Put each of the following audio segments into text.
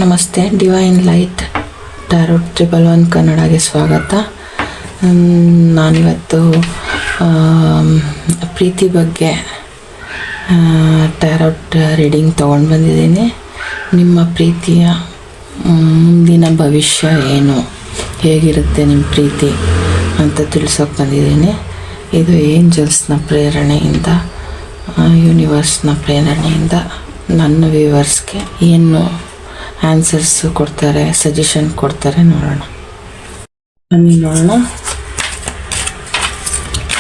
ನಮಸ್ತೆ. Divine light tarot 111 ಕನ್ನಡಗೆ ಸ್ವಾಗತ. ನಾನಿವತ್ತು ಪ್ರೀತಿ ಬಗ್ಗೆ ಟ್ಯಾರೋಟ್ ರೀಡಿಂಗ್ ತೊಗೊಂಡು ಬಂದಿದ್ದೀನಿ. ನಿಮ್ಮ ಪ್ರೀತಿಯ ಮುಂದಿನ ಭವಿಷ್ಯ ಏನು, ಹೇಗಿರುತ್ತೆ ನಿಮ್ಮ ಪ್ರೀತಿ ಅಂತ ತಿಳಿಸೋಕೆ ಬಂದಿದ್ದೀನಿ. ಇದು ಏಂಜಲ್ಸ್ನ ಪ್ರೇರಣೆಯಿಂದ, ಯೂನಿವರ್ಸ್ನ ಪ್ರೇರಣೆಯಿಂದ ನನ್ನ ವ್ಯೂವರ್ಸ್ಗೆ ಏನು ಆನ್ಸರ್ಸು ಕೊಡ್ತಾರೆ, ಸಜೆಷನ್ ಕೊಡ್ತಾರೆ, ನೋಡೋಣ. ಬನ್ನಿ ನೋಡೋಣ.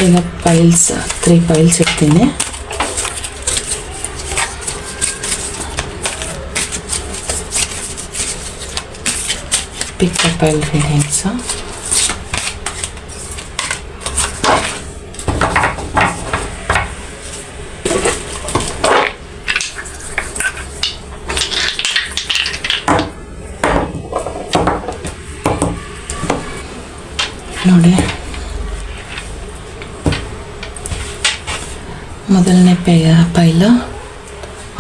ಈಗ 3 ಫೈಲ್ಸ್ ಇರ್ತೀನಿ. ಪಿಕ್ ಅ ಫೈಲ್ ರೀಡಿಂಗ್ಸು. ನೋಡಿ, ಮೊದಲನೇ ಪೈಲು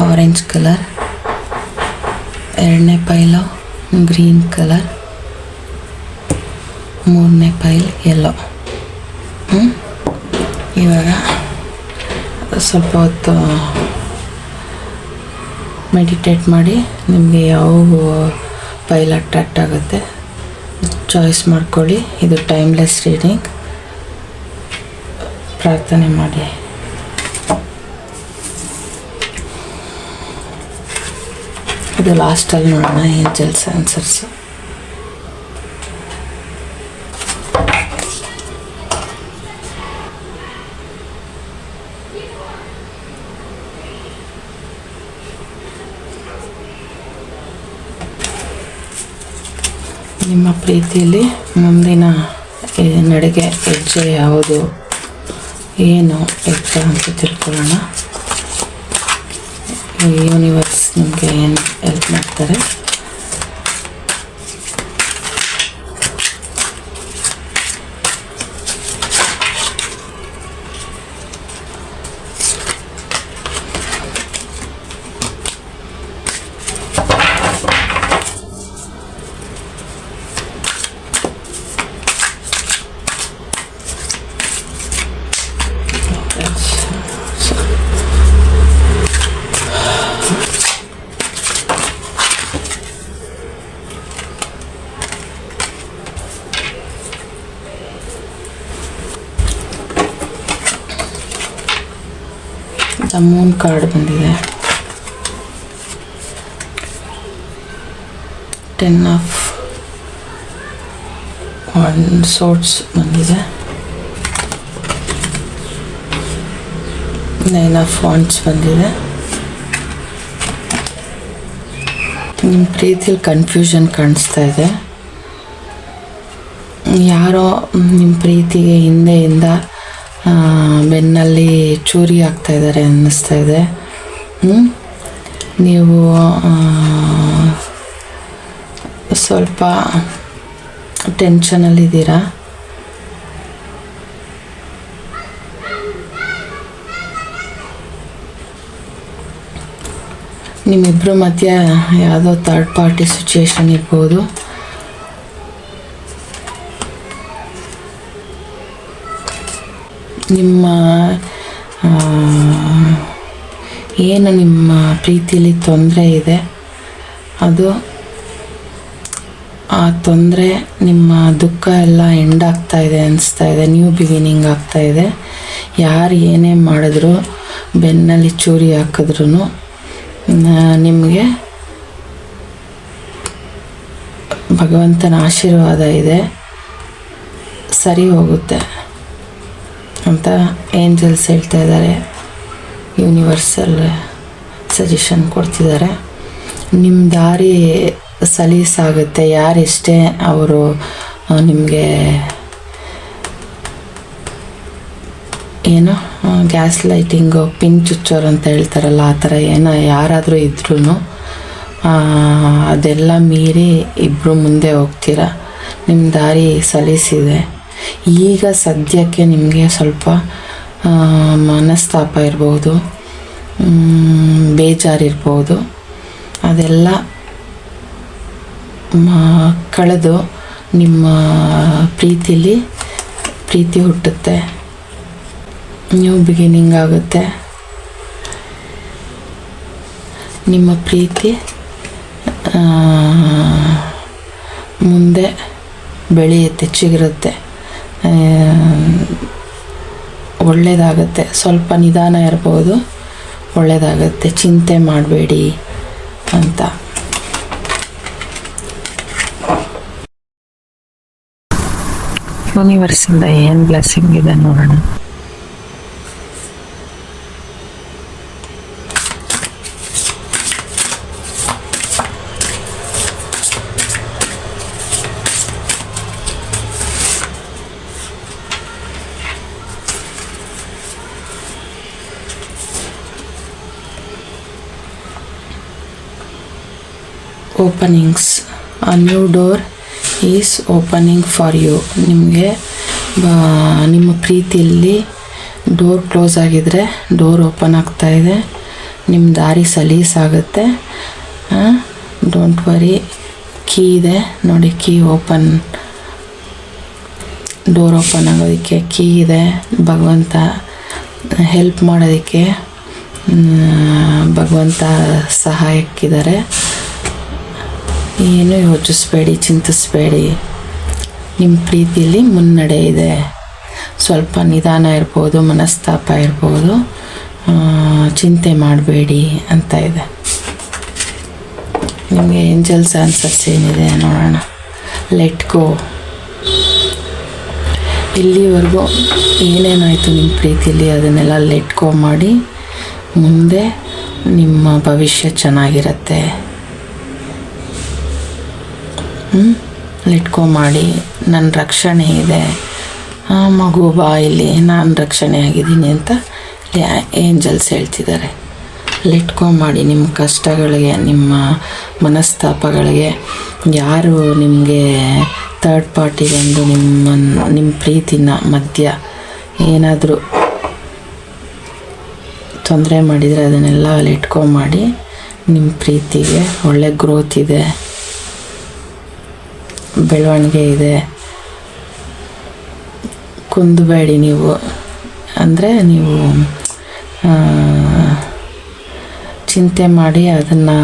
ಆರೆಂಜ್ ಕಲರ್, ಎರಡನೇ ಪೈಲು ಗ್ರೀನ್ ಕಲರ್, ಮೂರನೇ ಪೈಲ್ ಯೆಲ್ಲೋ. ಇವಾಗ ಸ್ವಲ್ಪ ಹೊತ್ತು ಮೆಡಿಟೇಟ್ ಮಾಡಿ ನಿಮಗೆ ಯಾವ ಪೈಲ್ ಅಟ್ರಾಕ್ಟ್ ಆಗುತ್ತೆ ಚಾಯ್ಸ್ ಮಾಡ್ಕೊಳ್ಳಿ. ಇದು ಟೈಮ್ಲೆಸ್ ರೀಡಿಂಗ್. ಪ್ರಾರ್ಥನೆ ಮಾಡಿ. ಇದು ಲಾಸ್ಟಲ್ಲಿ ನೋಡೋಣ ಏಂಜಲ್ಸ್ ಆನ್ಸರ್ಸು. ನಿಮ್ಮ ಪ್ರೀತಿಯಲ್ಲಿ ಮುಂದಿನ ನಡೆಗೆ ಹೆಜ್ಜೆ ಯಾವುದು, ಏನು ಎತ್ತ ಅಂತ ತಿಳ್ಕೊಳ್ಳೋಣ. ಯೂನಿವರ್ಸ್ ನಿಮಗೆ ಏನು ಹೆಲ್ಪ್ ಮಾಡ್ತಾರೆ. ದ ಮೂನ್ ಕಾರ್ಡ್ ಬಂದಿದೆ. 10 ಆಫ್ ಸೋರ್ಟ್ಸ್ ಬಂದಿದೆ. 9 ಆಫ್ ವಾಂಡ್ಸ್ ಬಂದಿದೆ. ನಿಮ್ಮ ಪ್ರೀತಿಯಲ್ಲಿ ಕನ್ಫ್ಯೂಷನ್ ಕಾಣಿಸ್ತಾ ಇದೆ. ಯಾರೋ ನಿಮ್ಮ ಪ್ರೀತಿಗೆ ಹಿಂದೆಯಿಂದ ಬೆನ್ನಲ್ಲಿ ಚೂರಿ ಆಗ್ತಾ ಇದ್ದಾರೆ ಅನ್ನಿಸ್ತಾ ಇದೆ. ನೀವು ಸ್ವಲ್ಪ ಟೆನ್ಷನಲ್ಲಿದ್ದೀರಾ. ನಿಮ್ಮಿಬ್ಬರ ಮಧ್ಯೆ ಯಾವುದೋ ಥರ್ಡ್ ಪಾರ್ಟಿ ಸಿಚುಯೇಷನ್ ಇರ್ಬೋದು. ನಿಮ್ಮ ಏನು ನಿಮ್ಮ ಪ್ರೀತಿಯಲ್ಲಿ ತೊಂದರೆ ಇದೆ, ಅದು ಆ ತೊಂದರೆ ನಿಮ್ಮ ದುಃಖ ಎಲ್ಲ ಎಂಡ್ ಆಗ್ತಾ ಇದೆ ಅನಿಸ್ತಾ ಇದೆ. ನ್ಯೂ ಬಿಗಿನಿಂಗ್ ಆಗ್ತಾ ಇದೆ. ಯಾರು ಏನೇ ಮಾಡಿದ್ರು, ಬೆನ್ನಲ್ಲಿ ಚೂರಿ ಹಾಕಿದ್ರೂ ನಿಮಗೆ ಭಗವಂತನ ಆಶೀರ್ವಾದ ಇದೆ, ಸರಿ ಹೋಗುತ್ತೆ ಅಂತ ಏಂಜಲ್ಸ್ ಹೇಳ್ತಾ ಇದ್ದಾರೆ. ಯೂನಿವರ್ಸಲ್ ಸಜೆಷನ್ ಕೊಡ್ತಿದ್ದಾರೆ. ನಿಮ್ಮ ದಾರಿ ಸಲೀಸಾಗುತ್ತೆ. ಯಾರೆಷ್ಟೇ ಅವರು ನಿಮಗೆ ಏನೋ ಗ್ಯಾಸ್ ಲೈಟಿಂಗು, ಪಿನ್ ಚುಚ್ಚೋರು ಅಂತ ಹೇಳ್ತಾರಲ್ಲ, ಆ ಥರ ಏನೋ ಯಾರಾದರೂ ಇದ್ರೂ ಅದೆಲ್ಲ ಮೀರಿ ಇಬ್ಬರು ಮುಂದೆ ಹೋಗ್ತೀರ. ನಿಮ್ಮ ದಾರಿ ಸಲೀಸಿದೆ. ಈಗ ಸದ್ಯಕ್ಕೆ ನಿಮಗೆ ಸ್ವಲ್ಪ ಮನಸ್ತಾಪ ಇರ್ಬೋದು, ಬೇಜಾರಿರ್ಬೋದು, ಅದೆಲ್ಲ ಕಳೆದು ನಿಮ್ಮ ಪ್ರೀತಿಲಿ ಪ್ರೀತಿ ಹುಟ್ಟುತ್ತೆ, ನ್ಯೂ ಬಿಗಿನಿಂಗ್ ಆಗುತ್ತೆ. ನಿಮ್ಮ ಪ್ರೀತಿ ಮುಂದೆ ಬೆಳೆಯುತ್ತೆ, ಚಿಗುರುತ್ತೆ, ಒಳ್ಳೆಯದಾಗುತ್ತೆ. ಸ್ವಲ್ಪ ನಿಧಾನ ಇರ್ಬೋದು, ಒಳ್ಳೆಯದಾಗುತ್ತೆ. ಚಿಂತೆ ಮಾಡಬೇಡಿ ಅಂತ. ಯೂನಿವರ್ಸಿಂದ ಏನು ಬ್ಲೆಸ್ಸಿಂಗ್ ಇದೆ ನೋಡೋಣ. Openings, a new door is opening for you. ನಿಮಗೆ ನಿಮ್ಮ ಪ್ರೀತಿಯಲ್ಲಿ ಡೋರ್ ಕ್ಲೋಸ್ ಆಗಿದ್ರೆ ಡೋರ್ ಓಪನ್ ಆಗ್ತಾ ಇದೆ. ನಿಮ್ಮ ದಾರಿ ಸಲೀಸಾಗುತ್ತೆ. Don't worry. ಕೀ ಇದೆ ನೋಡಿ, ಕೀ ಓಪನ್, ಡೋರ್ ಓಪನ್ ಆಗೋದಕ್ಕೆ ಕೀ ಇದೆ. ಭಗವಂತ ಹೆಲ್ಪ್ ಮಾಡೋದಕ್ಕೆ ಭಗವಂತ ಸಹಾಯಕ್ಕಿದ್ದಾರೆ. ಏನು ಯೋಚಿಸ್ಬೇಡಿ, ಚಿಂತಿಸ್ಬೇಡಿ. ನಿಮ್ಮ ಪ್ರೀತಿಯಲ್ಲಿ ಮುನ್ನಡೆ ಇದೆ. ಸ್ವಲ್ಪ ನಿಧಾನ ಇರ್ಬೋದು, ಮನಸ್ತಾಪ ಇರ್ಬೋದು, ಚಿಂತೆ ಮಾಡಬೇಡಿ ಅಂತ ಇದೆ. ನಿಮಗೆ ಏಂಜಲ್ಸ್ ಆನ್ಸರ್ಸ್ ಏನಿದೆ ನೋಡೋಣ. Let go. ಇಲ್ಲಿವರೆಗೂ ಏನೇನಾಯಿತು ನಿಮ್ಮ ಪ್ರೀತಿಯಲ್ಲಿ ಅದನ್ನೆಲ್ಲ ಲೆಟ್ ಗೋ ಮಾಡಿ. ಮುಂದೆ ನಿಮ್ಮ ಭವಿಷ್ಯ ಚೆನ್ನಾಗಿರುತ್ತೆ. ಲೆಟ್ ಗೋ ಮಾಡಿ. ನನ್ನ ರಕ್ಷಣೆ ಇದೆ, ಮಗು ಬಾ ಇಲ್ಲಿ, ನಾನು ರಕ್ಷಣೆ ಆಗಿದ್ದೀನಿ ಅಂತ ಏಂಜಲ್ಸ್ ಹೇಳ್ತಿದ್ದಾರೆ. ಲೆಟ್ ಗೋ ಮಾಡಿ. ನಿಮ್ಮ ಕಷ್ಟಗಳಿಗೆ, ನಿಮ್ಮ ಮನಸ್ತಾಪಗಳಿಗೆ, ಯಾರು ನಿಮಗೆ ಥರ್ಡ್ ಪಾರ್ಟಿ ಬಂದು ನಿಮ್ಮ ಪ್ರೀತಿನ ಮಧ್ಯ ಏನಾದರೂ ತೊಂದರೆ ಮಾಡಿದರೆ ಅದನ್ನೆಲ್ಲ ಲೆಟ್ ಗೋ ಮಾಡಿ. ನಿಮ್ಮ ಪ್ರೀತಿಗೆ ಒಳ್ಳೆ ಗ್ರೋತ್ ಇದೆ, ಬೆಳವಣಿಗೆ ಇದೆ. ಕುಂದಬೇಡಿ ನೀವು, ಅಂದರೆ ನೀವು ಚಿಂತೆ ಮಾಡಿ ಅದನ್ನು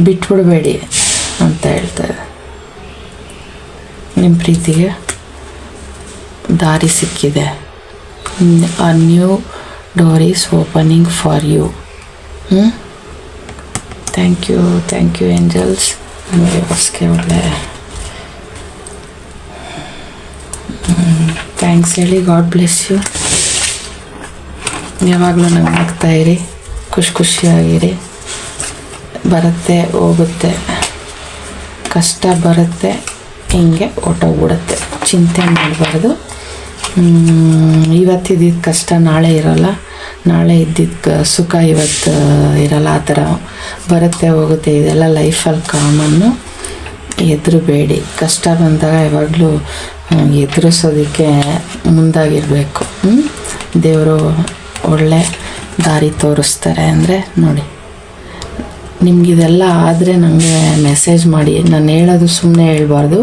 ಬಿಟ್ಬಿಡಬೇಡಿ ಅಂತ ಹೇಳ್ತಾರೆ. ನಿಮ್ಮ ಪ್ರೀತಿಗೆ ದಾರಿ ಸಿಕ್ಕಿದೆ. A new door is opening for you. Thank you angels. ನಮಗೆ ಬಸ್ಗೆ ಒಳ್ಳೆ ಥ್ಯಾಂಕ್ಸ್ ಹೇಳಿ. God bless you. ಯಾವಾಗಲೂ ನಂಗೆ ನಗ್ತಾಯಿರಿ, ಖುಷಿಯಾಗಿರಿ. ಬರುತ್ತೆ ಹೋಗುತ್ತೆ, ಕಷ್ಟ ಬರುತ್ತೆ, ಹಿಂಗೆ ಹೊಟ್ಟೋಗ್ಬಿಡುತ್ತೆ. ಚಿಂತೆ ಮಾಡಬಾರ್ದು. ಇವತ್ತಿದ್ದಿದ್ದ ಕಷ್ಟ ನಾಳೆ ಇರೋಲ್ಲ, ನಾಳೆ ಇದ್ದಿದ್ದ ಸುಖ ಇವತ್ತು ಇರೋಲ್ಲ. ಆ ಥರ ಬರುತ್ತೆ ಹೋಗುತ್ತೆ. ಇದೆಲ್ಲ ಲೈಫಲ್ಲಿ ಕಾಮನ್ನು. ಹೆದರಬೇಡಿ. ಕಷ್ಟ ಬಂದಾಗ ಯಾವಾಗಲೂ ಎದುರಿಸೋದಕ್ಕೆ ಮುಂದಾಗಿರಬೇಕು. ದೇವರು ಒಳ್ಳೆ ದಾರಿ ತೋರಿಸ್ತಾರೆ. ಅಂದರೆ ನೋಡಿ, ನಿಮಗಿದೆಲ್ಲ ಆದರೆ ನನಗೆ ಮೆಸೇಜ್ ಮಾಡಿ. ನಾನು ಹೇಳೋದು ಸುಮ್ಮನೆ ಹೇಳ್ಬಾರ್ದು,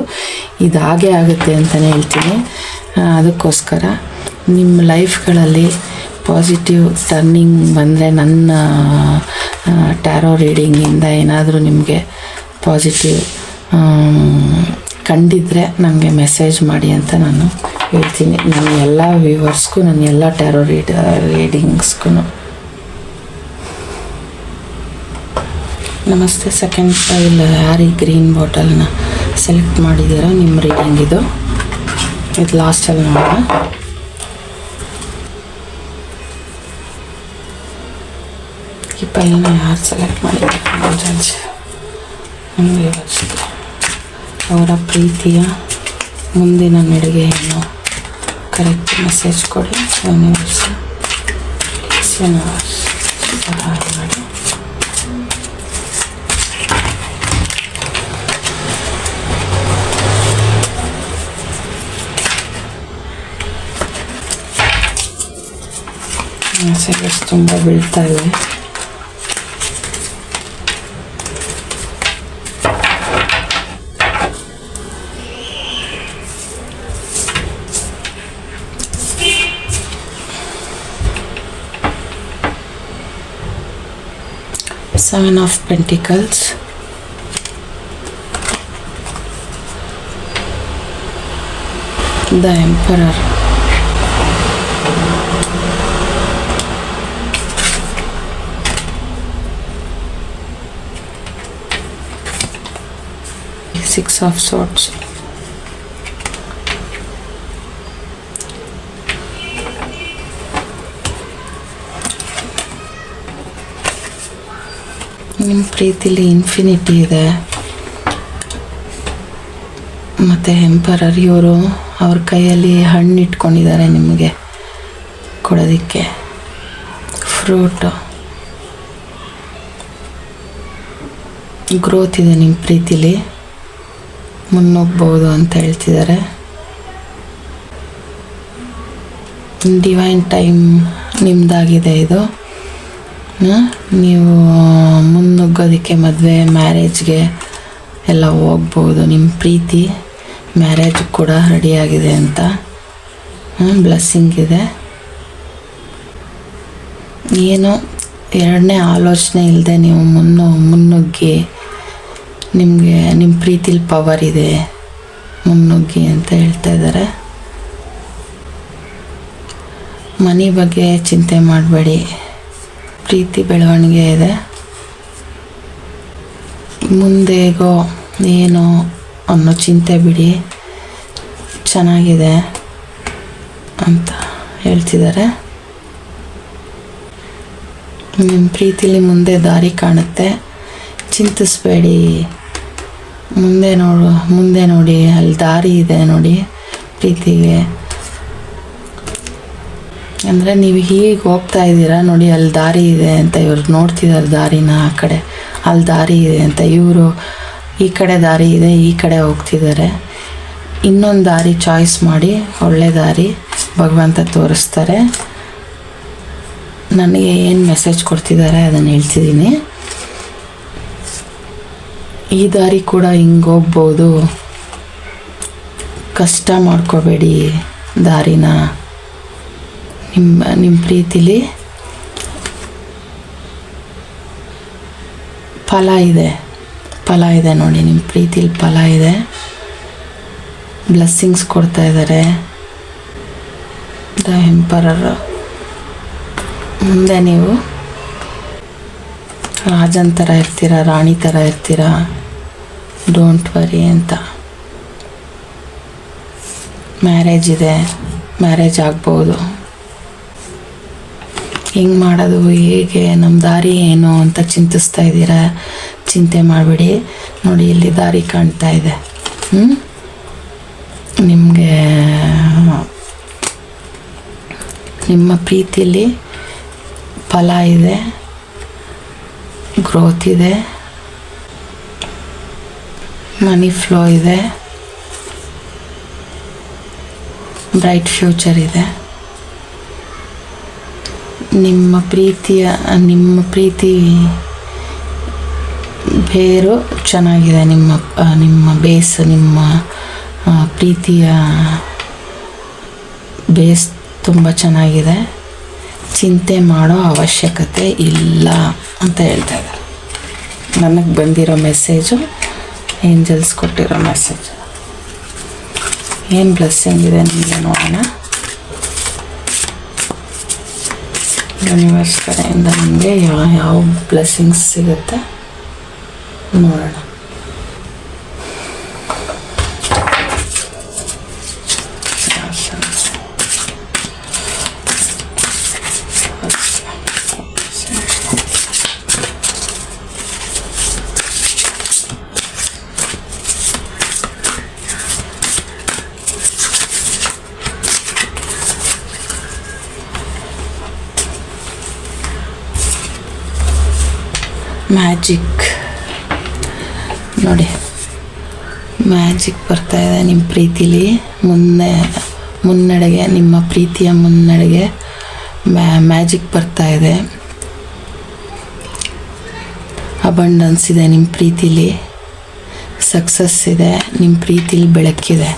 ಇದು ಹಾಗೇ ಆಗುತ್ತೆ ಅಂತಲೇ ಹೇಳ್ತೀನಿ. ಅದಕ್ಕೋಸ್ಕರ ನಿಮ್ಮ ಲೈಫ್ಗಳಲ್ಲಿ ಪಾಸಿಟಿವ್ ಟರ್ನಿಂಗ್ ಬಂದರೆ, ನನ್ನ ಟ್ಯಾರೋ ರೀಡಿಂಗಿಂದ ಏನಾದರೂ ನಿಮಗೆ ಪಾಸಿಟಿವ್ ಕಂಡಿದ್ದರೆ ನನಗೆ ಮೆಸೇಜ್ ಮಾಡಿ ಅಂತ ನಾನು ಹೇಳ್ತೀನಿ. ನನ್ನ ಎಲ್ಲ ವ್ಯೂವರ್ಸ್ಗೂ, ನನ್ನ ಎಲ್ಲ ಟ್ಯಾರೋ ರೀಡಿಂಗ್ಸ್ಗೂ ನಮಸ್ತೆ. ಸೆಕೆಂಡ್ ಫೈಲ್ ಯಾರು ಈ ಗ್ರೀನ್ ಬಾಟಲ್ನ ಸೆಲೆಕ್ಟ್ ಮಾಡಿದ್ದೀರೋ ನಿಮ್ಮ ರೀಡಿಂಗ್ ಇದು ಲಾಸ್ಟಲ್ಲಿ ನೋಡೋಣ. ಈ ಫೈಲ್ನ ಯಾರು ಸೆಲೆಕ್ಟ್ ಮಾಡಿದ್ದಾರೆ ಜಡ್ಜ್ ನಮಗೆ ಯೋಚಿಸಿದೆ. ಅವರ ಪ್ರೀತಿಯ ಮುಂದಿನ ನಡಿಗೆ ಏನು ಕರೆಕ್ಟ್ ಮೆಸೇಜ್ ಕೊಡಿ. ಯೂನಿವರ್ಸ್ ಸಹಾಯ ಮಾಡಿ. ಮೆಸೇಜಸ್ ತುಂಬ ಬೀಳ್ತಾ ಇವೆ. 7 of Pentacles, the Emperor, Six of Swords, ನಿಮ್ಮ ಪ್ರೀತಿಲಿ ಇನ್ಫಿನಿಟಿ ಇದೆ. ಮತ್ತು ಎಂಪರರ್ ಇವರು ಅವ್ರ ಕೈಯಲ್ಲಿ ಹಣ್ಣು ಇಟ್ಕೊಂಡಿದ್ದಾರೆ ನಿಮಗೆ ಕೊಡೋದಕ್ಕೆ, ಫ್ರೂಟು. ಗ್ರೋತ್ ಇದೆ ನಿಮ್ಮ ಪ್ರೀತಿಲಿ, ಮುನ್ನೋಗ್ಬೋದು ಅಂತ ಹೇಳ್ತಿದ್ದಾರೆ. ಡಿವೈನ್ ಟೈಮ್ ನಿಮ್ಮದಾಗಿದೆ ಇದು. ನೀವು ಮುನ್ನುಗ್ಗೋದಕ್ಕೆ, ಮದುವೆ ಮ್ಯಾರೇಜ್ಗೆ ಎಲ್ಲ ಹೋಗ್ಬೋದು. ನಿಮ್ಮ ಪ್ರೀತಿ ಮ್ಯಾರೇಜ್ ಕೂಡ ರೆಡಿಯಾಗಿದೆ ಅಂತ ಬ್ಲೆಸ್ಸಿಂಗ್ ಇದೆ. ಏನು ಎರಡನೇ ಆಲೋಚನೆ ಇಲ್ಲದೆ ನೀವು ಮುನ್ನುಗ್ಗಿ, ನಿಮಗೆ ನಿಮ್ಮ ಪ್ರೀತಿಲಿ ಪವರ್ ಇದೆ, ಮುನ್ನುಗ್ಗಿ ಅಂತ ಹೇಳ್ತಾ ಇದ್ದಾರೆ. ಮನಿ ಬಗ್ಗೆ ಚಿಂತೆ ಮಾಡಬೇಡಿ, ಪ್ರೀತಿ ಬೆಳವಣಿಗೆ ಇದೆ. ಮುಂದೆಗೋ ಏನೋ ಅನ್ನೋ ಚಿಂತೆ ಬಿಡಿ, ಚೆನ್ನಾಗಿದೆ ಅಂತ ಹೇಳ್ತಿದ್ದಾರೆ. ನಿಮ್ಮ ಪ್ರೀತಿಲಿ ಮುಂದೆ ದಾರಿ ಕಾಣುತ್ತೆ, ಚಿಂತಿಸ್ಬೇಡಿ. ಮುಂದೆ ನೋಡಿ, ಅಲ್ಲಿ ದಾರಿ ಇದೆ ನೋಡಿ ಪ್ರೀತಿಗೆ. ಅಂದರೆ ನೀವು ಹೀಗೆ ಹೋಗ್ತಾ ಇದ್ದೀರಾ ನೋಡಿ, ಅಲ್ಲಿ ದಾರಿ ಇದೆ ಅಂತ ಇವ್ರು ನೋಡ್ತಿದ್ದಾರೆ ದಾರಿನ. ಆ ಕಡೆ ಅಲ್ಲಿ ದಾರಿ ಇದೆ ಅಂತ, ಇವರು ಈ ಕಡೆ ದಾರಿ ಇದೆ, ಈ ಕಡೆ ಹೋಗ್ತಿದ್ದಾರೆ. ಇನ್ನೊಂದು ದಾರಿ ಚಾಯ್ಸ್ ಮಾಡಿ, ಒಳ್ಳೆ ದಾರಿ ಭಗವಂತ ತೋರಿಸ್ತಾರೆ. ನನಗೆ ಏನು ಮೆಸೇಜ್ ಕೊಡ್ತಿದ್ದಾರೆ ಅದನ್ನು ಹೇಳ್ತಿದ್ದೀನಿ. ಈ ದಾರಿ ಕೂಡ ಹಿಂಗೆ ಹೋಗ್ಬೋದು, ಕಷ್ಟ ಮಾಡ್ಕೋಬೇಡಿ ದಾರಿನ. ನಿಮ್ಮ ಪ್ರೀತಿಲಿ ಫಲ ಇದೆ ನೋಡಿ, ನಿಮ್ಮ ಪ್ರೀತಿಲಿ ಫಲ ಇದೆ. ಬ್ಲೆಸ್ಸಿಂಗ್ಸ್ ಕೊಡ್ತಾ ಇದ್ದಾರೆ ದ ಎಂಪರರ್. ಮುಂದೆ ನೀವು ರಾಜನ್ ಥರ ಇರ್ತೀರ, ರಾಣಿ ಥರ ಇರ್ತೀರ, ಡೋಂಟ್ ವರಿ ಅಂತ. ಮ್ಯಾರೇಜ್ ಇದೆ, ಮ್ಯಾರೇಜ್ ಆಗ್ಬೋದು. ಹಿಂಗೆ ಮಾಡೋದು ಹೇಗೆ, ನಮ್ಮ ದಾರಿ ಏನು ಅಂತ ಚಿಂತಿಸ್ತಾ ಇದ್ದೀರಾ, ಚಿಂತೆ ಮಾಡಬೇಡಿ. ನೋಡಿ ಇಲ್ಲಿ ದಾರಿ ಕಾಣ್ತಾ ಇದೆ. ನಿಮಗೆ ನಿಮ್ಮ ಪ್ರೀತಿಲಿ ಫಲ ಇದೆ, ಗ್ರೋತ್ ಇದೆ, ಮನಿ ಫ್ಲೋ ಇದೆ, ಬ್ರೈಟ್ ಫ್ಯೂಚರ್ ಇದೆ. ನಿಮ್ಮ ಪ್ರೀತಿ ಬೇರು ಚೆನ್ನಾಗಿದೆ. ನಿಮ್ಮ ಬೇಸ್, ನಿಮ್ಮ ಪ್ರೀತಿಯ ಬೇಸ್ ತುಂಬ ಚೆನ್ನಾಗಿದೆ. ಚಿಂತೆ ಮಾಡೋ ಅವಶ್ಯಕತೆ ಇಲ್ಲ ಅಂತ ಹೇಳ್ತಾ ಇದ್ದಾರೆ. ನನಗೆ ಬಂದಿರೋ ಮೆಸೇಜು, ಏಂಜಲ್ಸ್ ಕೊಟ್ಟಿರೋ ಮೆಸೇಜ್. ಏನು ಬ್ಲೆಸ್ಸಿಂಗ್ ಇದೆ ನಿಮಗೆ ನೋಡೋಣ. ಯೂನಿವರ್ಸ್ ಕಡೆಯಿಂದ ನಮಗೆ ಯಾವ ಬ್ಲೆಸ್ಸಿಂಗ್ಸ್ ಸಿಗುತ್ತೆ ನೋಡೋಣ. ಮ್ಯಾಜಿಕ್ ನೋಡಿ, ಮ್ಯಾಜಿಕ್ ಬರ್ತಾ ಇದೆ ನಿಮ್ಮ ಪ್ರೀತಿಲಿ. ಮುನ್ನಡೆಗೆ, ನಿಮ್ಮ ಪ್ರೀತಿಯ ಮುನ್ನಡೆಗೆ ಮ್ಯಾಜಿಕ್ ಬರ್ತಾ ಇದೆ. ಅಬಂಡನ್ಸ್ ಇದೆ ನಿಮ್ಮ ಪ್ರೀತಿಲಿ, ಸಕ್ಸಸ್ ಇದೆ ನಿಮ್ಮ ಪ್ರೀತಿಲಿ, ಬೆಳಕಿದೆ.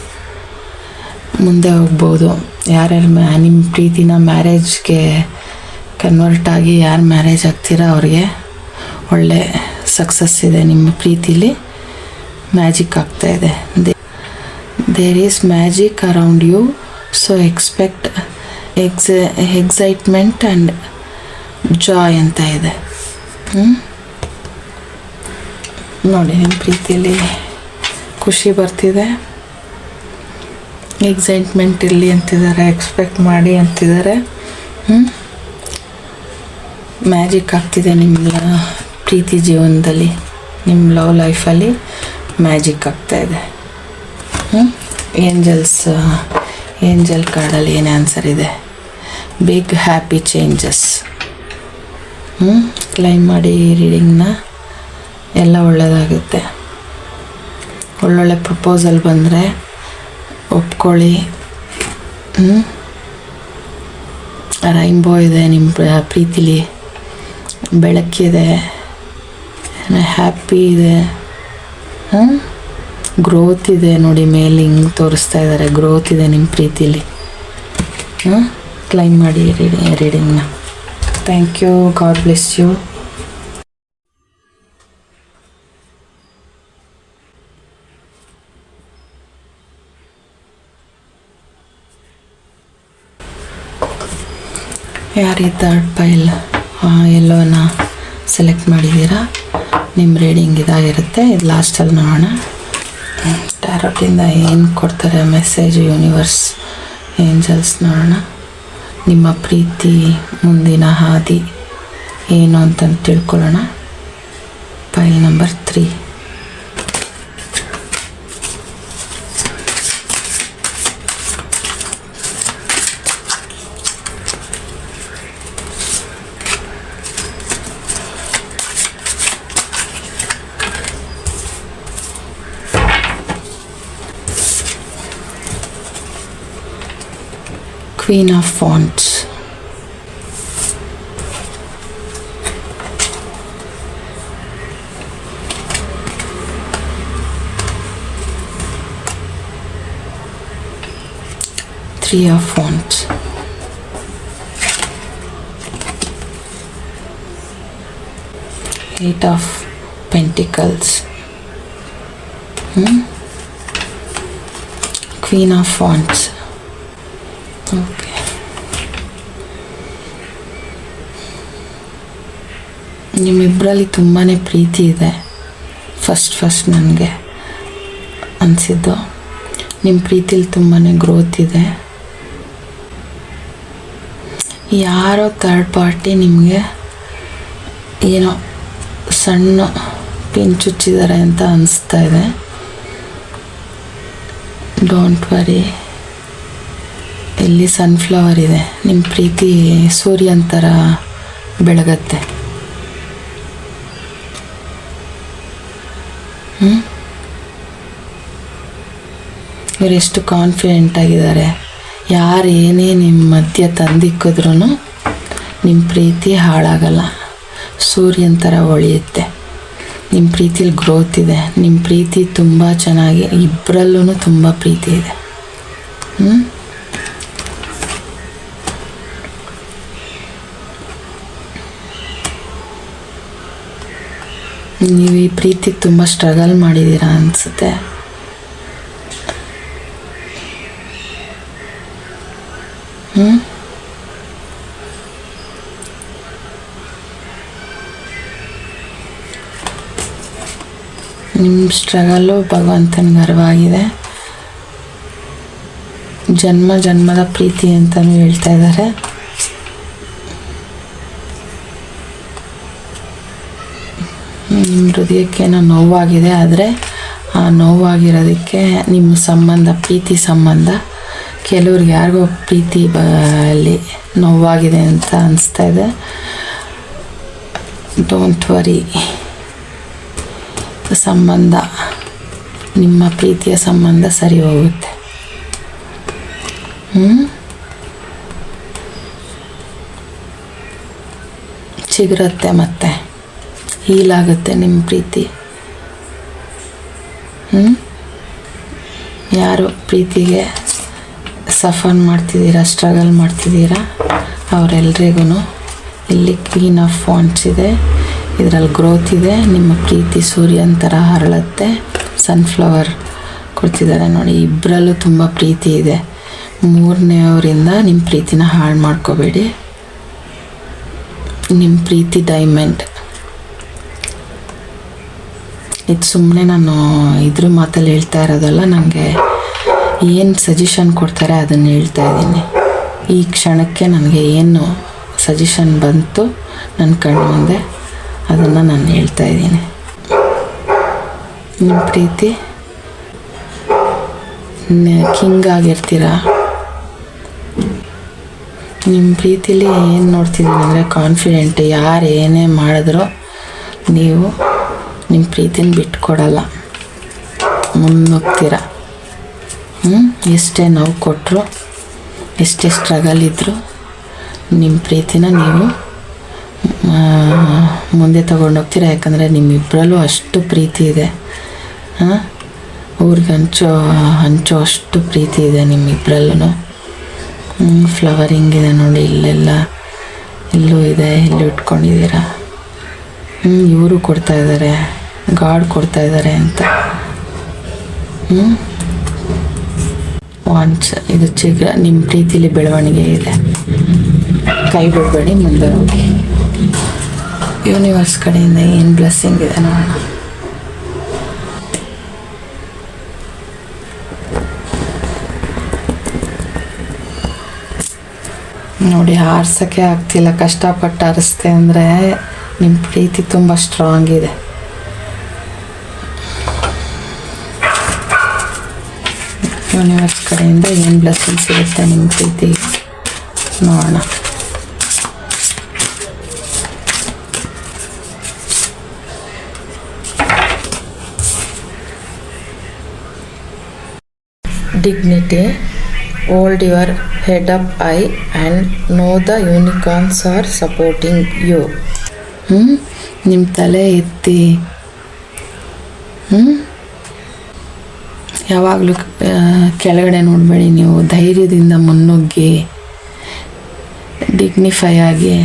ಮುಂದೆ ಹೋಗ್ಬೋದು. ಯಾರ್ಯಾರು ನಿಮ್ಮ ಪ್ರೀತಿನ ಮ್ಯಾರೇಜ್ಗೆ ಕನ್ವರ್ಟ್ ಆಗಿ ಯಾರು ಮ್ಯಾರೇಜ್ ಆಗ್ತೀರಾ ಅವ್ರಿಗೆ ಒಳ್ಳೆ ಸಕ್ಸಸ್ ಇದೆ ನಿಮ್ಮ ಪ್ರೀತಿಲಿ. ಮ್ಯಾಜಿಕ್ ಆಗ್ತಾಯಿದೆ. There is magic around you, so expect excitement and joy ಅಂತ ಇದೆ. ನೋಡಿ, ನಿಮ್ಮ ಪ್ರೀತಿಲಿ ಖುಷಿ ಬರ್ತಿದೆ, ಎಕ್ಸೈಟ್ಮೆಂಟ್ ಇರಲಿ ಅಂತಿದ್ದಾರೆ, ಎಕ್ಸ್ಪೆಕ್ಟ್ ಮಾಡಿ ಅಂತಿದ್ದಾರೆ. ಮ್ಯಾಜಿಕ್ ಆಗ್ತಿದೆ ನಿಮ್ಮ ಪ್ರೀತಿ ಜೀವನದಲ್ಲಿ, ನಿಮ್ಮ ಲವ್ ಲೈಫಲ್ಲಿ ಮ್ಯಾಜಿಕ್ ಆಗ್ತಾಯಿದೆ. ಏಂಜಲ್ ಕಾರ್ಡಲ್ಲಿ ಏನು ಆನ್ಸರ್ ಇದೆ? Big happy changes. ಕ್ಲೈಮ್ ಮಾಡಿ ರೀಡಿಂಗ್ನ. ಎಲ್ಲ ಒಳ್ಳೆಯದಾಗುತ್ತೆ. ಒಳ್ಳೊಳ್ಳೆ ಪ್ರಪೋಸಲ್ ಬಂದರೆ ಒಪ್ಕೊಳ್ಳಿ. ರೈನ್ಬೋ ಇದೆ ನಿಮ್ಮ ಪ್ರೀತಿಲಿ, ಬೆಳಕಿದೆ, ಹ್ಯಾಪಿ ಇದೆ, ಗ್ರೋತ್ ಇದೆ. ನೋಡಿ, ಮೇಲೆ ಹಿಂಗೆ ತೋರಿಸ್ತಾ ಇದ್ದಾರೆ, ಗ್ರೋತ್ ಇದೆ ನಿಮ್ಮ ಪ್ರೀತಿಲಿ. ಕ್ಲೈಮ್ ಮಾಡಿ ರೀಡಿಂಗ್ನ. Thank you. God bless you. ಯಾರೀ ಥರ್ಡ್ ಪೈಲ್ ಎಲ್ಲೋನ ಸೆಲೆಕ್ಟ್ ಮಾಡಿದ್ದೀರಾ, ನಿಮ್ಮ ರೀಡಿಂಗ್ ಇದಾಗಿರುತ್ತೆ. ಇದು ಲಾಸ್ಟಲ್ಲಿ ನೋಡೋಣ. ಟ್ಯಾರೋಟಿಂದ ಏನು ಕೊಡ್ತಾರೆ ಮೆಸೇಜ್ ಯೂನಿವರ್ಸ್, ಏಂಜಲ್ಸ್ ನೋಡೋಣ. ನಿಮ್ಮ ಪ್ರೀತಿ ಮುಂದಿನ ಹಾದಿ ಏನು ಅಂತಂದು ತಿಳ್ಕೊಳ್ಳೋಣ. ಪೈಲ್ number 3. Queen of Wands. Three of Wands. Eight of Pentacles. Queen of Wands. Okay, ನಿಮ್ಮಿಬ್ಬರಲ್ಲಿ ತುಂಬಾ ಪ್ರೀತಿ ಇದೆ. ಫಸ್ಟ್ ನನಗೆ ಅನಿಸಿದ್ದು ನಿಮ್ಮ ಪ್ರೀತಿಲಿ ತುಂಬಾ ಗ್ರೋತ್ ಇದೆ. ಯಾರೋ ಥರ್ಡ್ ಪಾರ್ಟಿ ನಿಮಗೆ ಏನೋ ಸಣ್ಣ ಪಿಂಚುಚ್ಚಿದ್ದಾರೆ ಅಂತ ಅನಿಸ್ತಾ ಇದೆ. ಡೋಂಟ್ ವರಿ, ಇಲ್ಲಿ ಸನ್ಫ್ಲವರ್ ಇದೆ. ನಿಮ್ಮ ಪ್ರೀತಿ ಸೂರ್ಯನ ಥರ ಬೆಳಗತ್ತೆ. ಇವರೆಷ್ಟು ಕಾನ್ಫಿಡೆಂಟ್ ಆಗಿದ್ದಾರೆ. ಯಾರು ಏನೇ ನಿಮ್ಮ ಮಧ್ಯೆ ತಂದಿಕ್ಕಿದ್ರೂ ನಿಮ್ಮ ಪ್ರೀತಿ ಹಾಳಾಗಲ್ಲ, ಸೂರ್ಯನ ಥರ ಹೊಳೆಯುತ್ತೆ. ನಿಮ್ಮ ಪ್ರೀತಿಲಿ ಗ್ರೋತ್ ಇದೆ. ನಿಮ್ಮ ಪ್ರೀತಿ ತುಂಬ ಚೆನ್ನಾಗಿ, ಇಬ್ಬರಲ್ಲೂ ತುಂಬ ಪ್ರೀತಿ ಇದೆ. ನೀವು ಈ ಪ್ರೀತಿಗೆ ತುಂಬ ಸ್ಟ್ರಗಲ್ ಮಾಡಿದ್ದೀರಾ ಅನಿಸುತ್ತೆ. ನಿಮ್ಮ ಸ್ಟ್ರಗಲ್ಲು ಭಗವಂತನಿಗೆ ಅರಿವಾಗಿದೆ. ಜನ್ಮದ ಪ್ರೀತಿ ಅಂತಲೂ ಹೇಳ್ತಾ ಇದ್ದಾರೆ. ನಿಮ್ಮ ಹೃದಯಕ್ಕೇನೋ ನೋವಾಗಿದೆ, ಆದರೆ ಆ ನೋವಾಗಿರೋದಕ್ಕೆ ನಿಮ್ಮ ಸಂಬಂಧ, ಪ್ರೀತಿ ಸಂಬಂಧ, ಕೆಲವ್ರಿಗೆ ಯಾರಿಗೋ ಪ್ರೀತಿ ಅಲ್ಲಿ ನೋವಾಗಿದೆ ಅಂತ ಅನಿಸ್ತಾ ಇದೆ. ಡೋಂಟ್ ವರಿ, ಸಂಬಂಧ, ನಿಮ್ಮ ಪ್ರೀತಿಯ ಸಂಬಂಧ ಸರಿ ಹೋಗುತ್ತೆ. ಚಿಗುರುತ್ತೆ, ಮತ್ತೆ ಹೀಲಾಗುತ್ತೆ ನಿಮ್ಮ ಪ್ರೀತಿ. ಯಾರು ಪ್ರೀತಿಗೆ ಸಫರ್ ಮಾಡ್ತಿದ್ದೀರಾ, ಸ್ಟ್ರಗಲ್ ಮಾಡ್ತಿದ್ದೀರಾ, ಅವರೆಲ್ರಿಗೂ ಇಲ್ಲಿ ಕ್ವೀನ್ ಆಫ್ ವಾಂಡ್ಸ್ ಇದೆ. ಇದರಲ್ಲಿ ಗ್ರೋತ್ ಇದೆ. ನಿಮ್ಮ ಪ್ರೀತಿ ಸೂರ್ಯನ ಥರ ಹರಳುತ್ತೆ. ಸನ್ಫ್ಲವರ್ ಕೊಡ್ತಿದ್ದಾರೆ ನೋಡಿ. ಇಬ್ಬರಲ್ಲೂ ತುಂಬ ಪ್ರೀತಿ ಇದೆ. ಮೂರನೆಯವರಿಂದ ನಿಮ್ಮ ಪ್ರೀತಿನ ಹಾಳು ಮಾಡ್ಕೋಬೇಡಿ. ನಿಮ್ಮ ಪ್ರೀತಿ ಡೈಮಂಡ್. ಇದು ಸುಮ್ಮನೆ ನಾನು ಇದ್ರ ಮಾತಲ್ಲಿ ಹೇಳ್ತಾ ಇರೋದಲ್ಲ, ನನಗೆ ಏನು ಸಜೆಷನ್ ಕೊಡ್ತಾರೆ ಅದನ್ನು ಹೇಳ್ತಾ ಇದ್ದೀನಿ. ಈ ಕ್ಷಣಕ್ಕೆ ನನಗೆ ಏನು ಸಜೆಷನ್ ಬಂತು ನನ್ನ ಕಣ್ಣು ಮುಂದೆ ಅದನ್ನು ನಾನು ಹೇಳ್ತಾ ಇದ್ದೀನಿ. ನಿಮ್ಮ ಪ್ರೀತಿ ಕಿಂಗ್ ಆಗಿರ್ತೀರ. ನಿಮ್ಮ ಪ್ರೀತಿಲಿ ಏನು ನೋಡ್ತಿದ್ದೀನಿ ಅಂದರೆ ಕಾನ್ಫಿಡೆಂಟ್. ಯಾರು ಏನೇ ಮಾಡಿದ್ರೂ ನೀವು ನಿಮ್ಮ ಪ್ರೀತಿನ ಬಿಟ್ಕೊಡಲ್ಲ, ಮುನ್ನುಗ್ತೀರ. ಎಷ್ಟೇ ನೋವು ಕೊಟ್ಟರು, ಎಷ್ಟೇ ಸ್ಟ್ರಗಲ್ ಇದ್ದರೂ ನಿಮ್ಮ ಪ್ರೀತಿನ ನೀವು ಮುಂದೆ ತಗೊಂಡೋಗ್ತೀರ. ಯಾಕಂದರೆ ನಿಮ್ಮಿಬ್ಬರಲ್ಲೂ ಅಷ್ಟು ಪ್ರೀತಿ ಇದೆ. ಊರಿಗೆ ಹಂಚೋ ಅಷ್ಟು ಪ್ರೀತಿ ಇದೆ ನಿಮ್ಮಿಬ್ಬರಲ್ಲೂ. ಫ್ಲವರಿಂಗ್ ಇದೆ ನೋಡಿ, ಇಲ್ಲೆಲ್ಲ ಇಲ್ಲೂ ಇದೆ, ಇಲ್ಲೂ ಇಟ್ಕೊಂಡಿದ್ದೀರ. ಇವರು ಕೊಡ್ತಾ ಇದ್ದಾರೆ, ಗಾಡ್ ಕೊಡ್ತಾ ಇದ್ದಾರೆ ಅಂತ. ವಾನ್ಸ್ ಇದು ಚಿಗ್ರ. ನಿಮ್ಮ ಪ್ರೀತಿಲಿ ಬೆಳವಣಿಗೆ ಇದೆ. ಕೈ ಬಿಡಬೇಡಿ, ಮುಂದೆ ಹೋಗಿ. ಯೂನಿವರ್ಸ್ ಕಡೆಯಿಂದ ಏನು ಬ್ಲೆಸ್ಸಿಂಗ್ ಇದೆ ನೋಡೋಣ. ನೋಡಿ, ಆರ್ಸೋಕ್ಕೆ ಆಗ್ತಿಲ್ಲ, ಕಷ್ಟಪಟ್ಟು ಆರಿಸ್ತೆ ಅಂದರೆ ನಿಮ್ಮ ಪ್ರೀತಿ ತುಂಬ ಸ್ಟ್ರಾಂಗ್ ಇದೆ. ಯೂನಿವರ್ಸ್ ಕಡೆಯಿಂದ ಏನು ಬ್ಲೆಸ್ಸಿಂಗ್ ಸಿಗುತ್ತೆ ನಿಮ್ಮ ಪ್ರೀತಿ ನೋಡೋಣ. Dignity. Hold your head up high and know the unicorns are supporting you. ನಿಮ್ಮ ತಲೆ ಎತ್ತಿ, ಯಾವಾಗಲೂ ಕೆಳಗಡೆ ನೋಡಬೇಡಿ. ನೀವು ಧೈರ್ಯದಿಂದ ಮುನ್ನುಗ್ಗಿ ಡಿಗ್ನಿಫೈ ಆಗಿ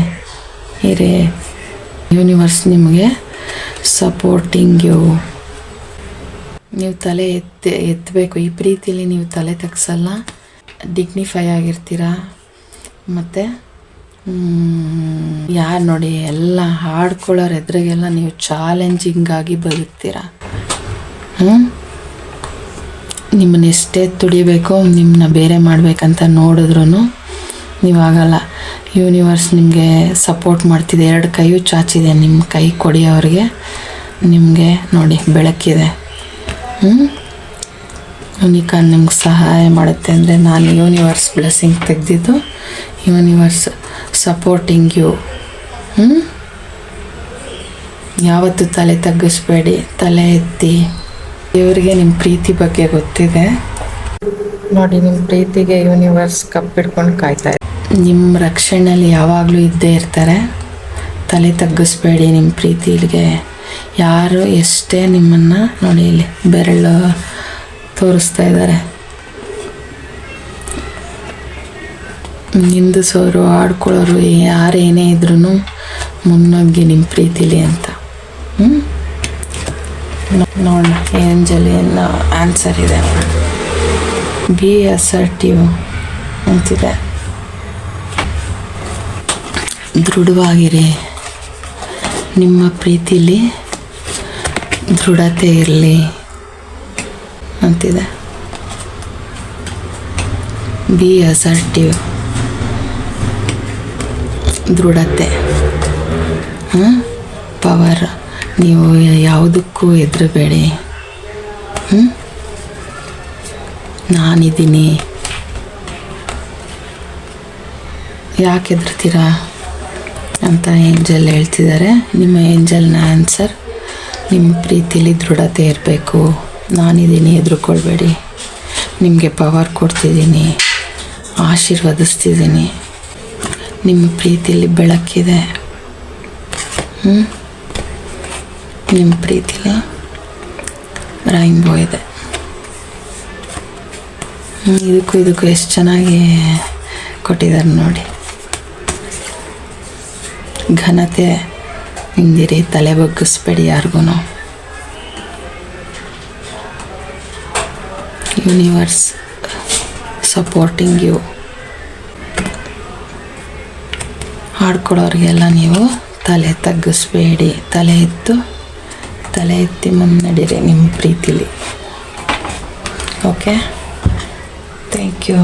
ಇರಿ. ಯೂನಿವರ್ಸ್ ನಿಮಗೆ ಸಪೋರ್ಟಿಂಗ್ ಯು. ನೀವು ತಲೆ ಎತ್ತಬೇಕು. ಈ ಪ್ರೀತಿಲಿ ನೀವು ತಲೆ ತಗ್ಸಲ್ಲ, ಡಿಗ್ನಿಫೈ ಆಗಿರ್ತೀರ. ಮತ್ತು ಯಾರು ನೋಡಿ ಎಲ್ಲ ಹಾಡ್ಕೊಳ್ಳೋರು ಎದುರಿಗೆಲ್ಲ ನೀವು ಚಾಲೆಂಜಿಂಗಾಗಿ ಬದುಕ್ತೀರ. ನಿಮ್ಮನ್ನ ಎಷ್ಟೇ ತುಡಿಬೇಕು, ನಿಮ್ಮನ್ನ ಬೇರೆ ಮಾಡಬೇಕಂತ ನೋಡಿದ್ರೂ ನೀವಾಗಲ್ಲ. ಯೂನಿವರ್ಸ್ ನಿಮಗೆ ಸಪೋರ್ಟ್ ಮಾಡ್ತಿದೆ. 2 ಕೈಯೂ ಚಾಚಿದೆ. ನಿಮ್ಮ ಕೈ ಕೊಡಿಯೋರಿಗೆ ನಿಮಗೆ ನೋಡಿ ಬೆಳಕಿದೆ. ಯೂನಿಕಾನ್ ನಿಮ್ಗೆ ಸಹಾಯ ಮಾಡುತ್ತೆ ಅಂದರೆ ನಾನು ಯೂನಿವರ್ಸ್ ಬ್ಲೆಸ್ಸಿಂಗ್ ತೆಗೆದಿದ್ದು. Universe supporting you. ಯಾವತ್ತೂ ತಲೆ ತಗ್ಗಿಸ್ಬೇಡಿ, ತಲೆ ಎತ್ತಿ. ಇವರಿಗೆ ನಿಮ್ಮ ಪ್ರೀತಿ ಬಗ್ಗೆ ಗೊತ್ತಿದೆ ನೋಡಿ. ನಿಮ್ಮ ಪ್ರೀತಿಗೆ ಯೂನಿವರ್ಸ್ ಕಪ್ಪಿಡ್ಕೊಂಡು ಕಾಯ್ತಾ ಇದೆ. ನಿಮ್ಮ ರಕ್ಷಣೆಯಲ್ಲಿ ಯಾವಾಗಲೂ ಇದ್ದೇ ಇರ್ತಾರೆ. ತಲೆ ತಗ್ಗಿಸ್ಬೇಡಿ ನಿಮ್ಮ ಪ್ರೀತಿಗೆ. ಯಾರು ಎಷ್ಟೇ ನಿಮ್ಮನ್ನು ನೋಡಿ ಇಲ್ಲಿ ಬೆರಳು ತೋರಿಸ್ತಾ ಇದ್ದಾರೆ, ನಿಂದಿಸೋರು, ಆಡ್ಕೊಳ್ಳೋರು, ಯಾರೇನೇ ಇದ್ರೂ ಮುನ್ನುಗ್ಗಿ ನಿಮ್ಮ ಪ್ರೀತಿಲಿ ಅಂತ. ನೋಡೋಣ ಏಂಜಲ್ ಏನು ಆನ್ಸರ್ ಇದೆ. ಬಿ ಅಸರ್ಟಿವ್ ಅಂತಿದೆ. ದೃಢವಾಗಿರಿ. ನಿಮ್ಮ ಪ್ರೀತಿಲಿ ದೃಢತೆ ಇರಲಿ ಅಂತಿದೆ. ಬಿ ಅಸರ್ಟಿವ್, ದೃಢತೆ, ಪವರ್. ನೀವು ಯಾವುದಕ್ಕೂ ಹೆದರಬೇಡಿ. ನಾನಿದ್ದೀನಿ. ಯಾಕೆ ಹೆದರ್ತೀರಾ ಅಂತ ಏಂಜಲ್ ಹೇಳ್ತಿದ್ದಾರೆ. ನಿಮ್ಮ ಏಂಜಲ್ನ ಆನ್ಸರ್ ನಿಮ್ಮ ಪ್ರೀತಿಲಿ ದೃಢತೆ ಇರಬೇಕು. ನಾನಿದ್ದೀನಿ, ಹೆದರ್ಕೊಳ್ಬೇಡಿ. ನಿಮಗೆ ಪವರ್ ಕೊಡ್ತಿದ್ದೀನಿ, ಆಶೀರ್ವದಿಸ್ತಿದ್ದೀನಿ. ನಿಮ್ಮ ಪ್ರೀತಿಲಿ ಬೆಳಕಿದೆ. ನಿಮ್ಮ ಪ್ರೀತಿಲಿ ರೈನ್ಬೋ ಇದೆ. ಇದಕ್ಕೂ ಎಷ್ಟು ಚೆನ್ನಾಗಿ ಕೊಟ್ಟಿದ್ದಾರೆ ನೋಡಿ. ಘನತೆ ಹಿಂದಿರಿ, ತಲೆ ಬಗ್ಗಿಸ್ಬೇಡಿ ಯಾರಿಗೂ. Universe supporting you. ಹಾಡ್ಕೊಡೋರಿಗೆಲ್ಲ ನೀವು ತಲೆ ತಗ್ಗಿಸ್ಬೇಡಿ, ತಲೆ ಎತ್ತಿ ಮುನ್ನಡೀರಿ ನಿಮ್ಮ ಪ್ರೀತಿಲಿ. Okay, thank you.